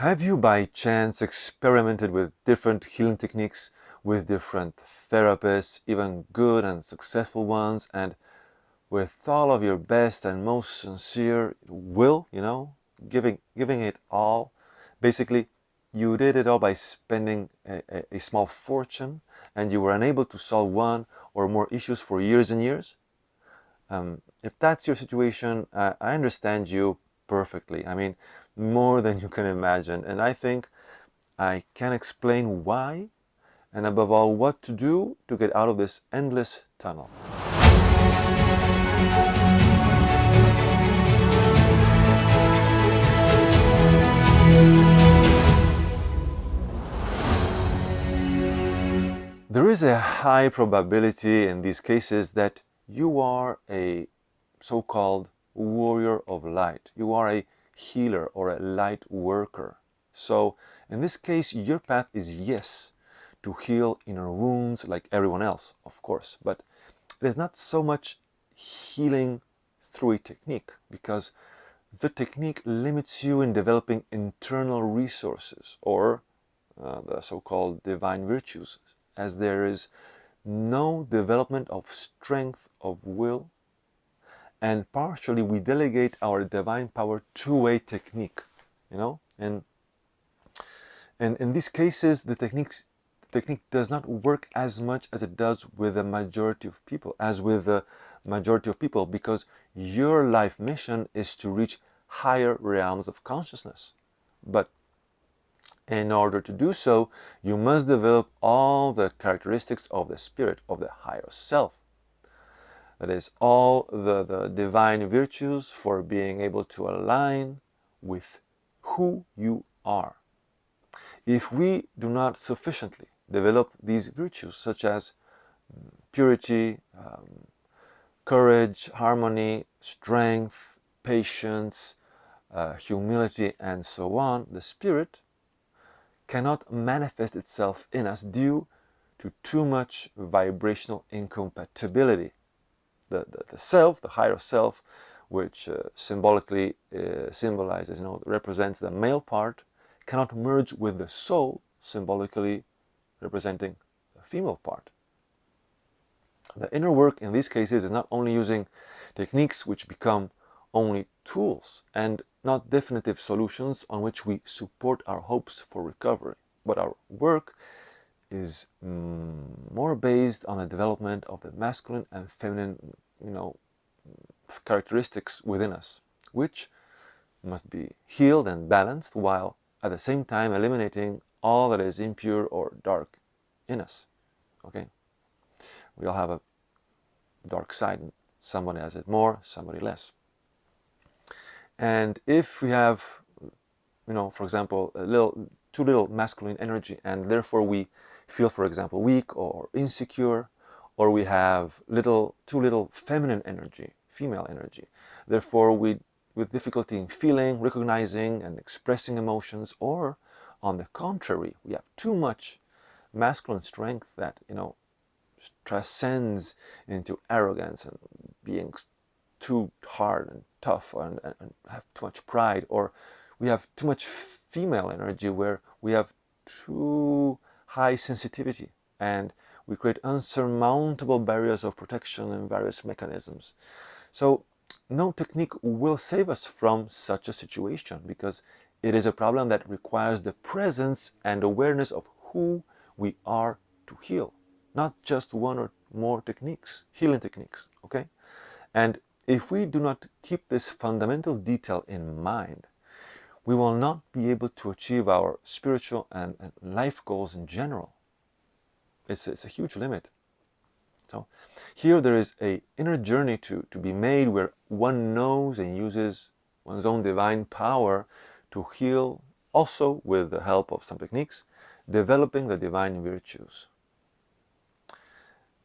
Have you by chance experimented with different healing techniques with different therapists, even good and successful ones, and with all of your best and most sincere will, giving it all? Basically, you did it all by spending a small fortune, and you were unable to solve one or more issues for years and years? If that's your situation, I understand you perfectly. I mean, more than you can imagine. And I think I can explain why, and above all, what to do to get out of this endless tunnel. There is a high probability in these cases that you are a so-called warrior of light. You are a healer or a light worker. So in this case, your path is yes, to heal inner wounds like everyone else, of course, but it is not so much healing through a technique, because the technique limits you in developing internal resources, or the so-called divine virtues, as there is no development of strength of will, and partially we delegate our divine power to a technique, and in these cases the technique does not work as much as it does with the majority of people, because your life mission is to reach higher realms of consciousness. But in order to do so, you must develop all the characteristics of the spirit, of the higher self. That is, all the divine virtues for being able to align with who you are. If we do not sufficiently develop these virtues, such as purity, courage, harmony, strength, patience, humility, and so on, the spirit cannot manifest itself in us due to too much vibrational incompatibility. The self, the higher self, which symbolically symbolizes, represents the male part, cannot merge with the soul, symbolically representing the female part. The inner work in these cases is not only using techniques which become only tools and not definitive solutions on which we support our hopes for recovery, but our work is more based on the development of the masculine and feminine, characteristics within us, which must be healed and balanced, while at the same time eliminating all that is impure or dark in us. Okay, we all have a dark side, and somebody has it more, somebody less. And if we have, for example, too little masculine energy, and therefore we feel, for example, weak or insecure, or we have too little feminine energy, female energy, therefore we with difficulty in feeling, recognizing, and expressing emotions, or on the contrary, we have too much masculine strength that transcends into arrogance and being too hard and tough, and have too much pride, or we have too much female energy where we have too high sensitivity and we create unsurmountable barriers of protection and various mechanisms. So no technique will save us from such a situation, because it is a problem that requires the presence and awareness of who we are to heal, not just one or more techniques, healing techniques, okay? And if we do not keep this fundamental detail in mind, we will not be able to achieve our spiritual and life goals in general. It's a huge limit. So here there is an inner journey to be made, where one knows and uses one's own divine power to heal, also with the help of some techniques, developing the divine virtues.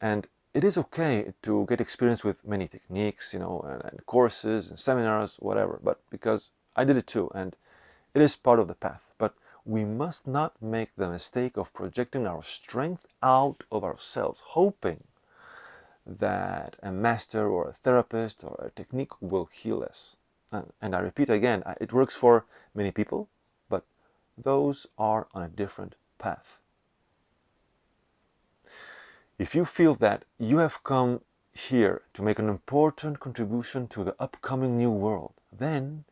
And it is okay to get experience with many techniques, and courses and seminars, whatever, but because I did it too, and it is part of the path. But we must not make the mistake of projecting our strength out of ourselves, hoping that a master or a therapist or a technique will heal us. And I repeat again, it works for many people, but those are on a different path. If you feel that you have come here to make an important contribution to the upcoming new world, then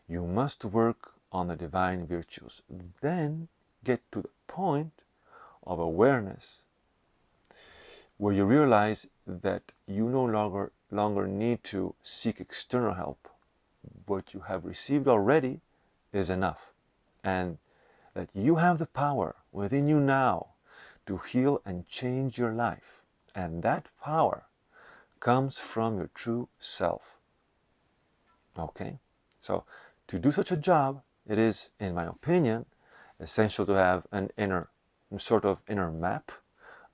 you must work on the divine virtues. Then get to the point of awareness where you realize that you no longer need to seek external help. What you have received already is enough, and that you have the power within you now to heal and change your life. And that power comes from your true self. Okay? So to do such a job, it is, in my opinion, essential to have an sort of inner map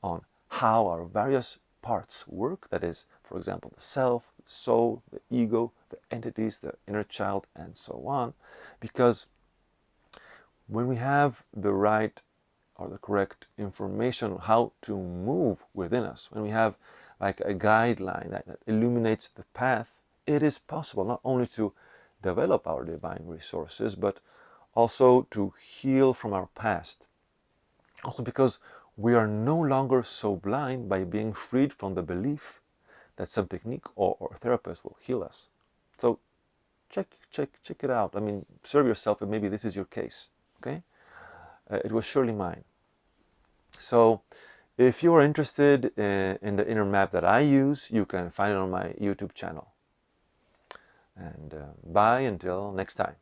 on how our various parts work. That is, for example, the self, the soul, the ego, the entities, the inner child, and so on. Because when we have the right or the correct information on how to move within us, when we have like a guideline that illuminates the path, it is possible not only to develop our divine resources, but also to heal from our past. Also because we are no longer so blind by being freed from the belief that some technique or therapist will heal us. So check it out. I mean, observe yourself, and maybe this is your case. Okay? It was surely mine. So if you are interested in the inner map that I use, you can find it on my YouTube channel. And bye until next time.